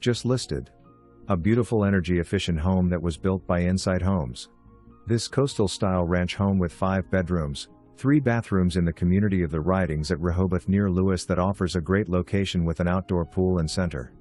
Just listed. A beautiful energy-efficient home that was built by Insite Homes. This coastal-style ranch home with 5 bedrooms, 3 bathrooms in the community of the Ridings at Rehoboth near Lewes that offers a great location with an outdoor pool and center.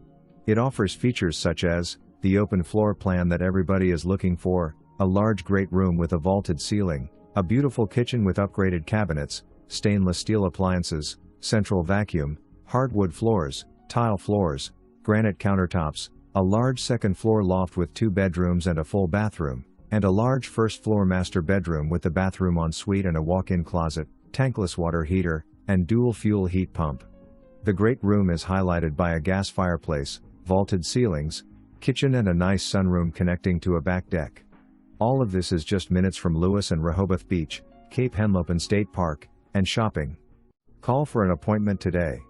It offers features such as the open floor plan that everybody is looking for, a large great room with a vaulted ceiling, a beautiful kitchen with upgraded cabinets, stainless steel appliances, central vacuum, hardwood floors, tile floors, granite countertops, a large second-floor loft with 2 bedrooms and a full bathroom, and a large first-floor master bedroom with a bathroom ensuite and a walk-in closet, tankless water heater, and dual-fuel heat pump. The great room is highlighted by a gas fireplace, vaulted ceilings, kitchen and a nice sunroom connecting to a back deck. All of this is just minutes from Lewes and Rehoboth Beach, Cape Henlopen State Park, and shopping. Call for an appointment today.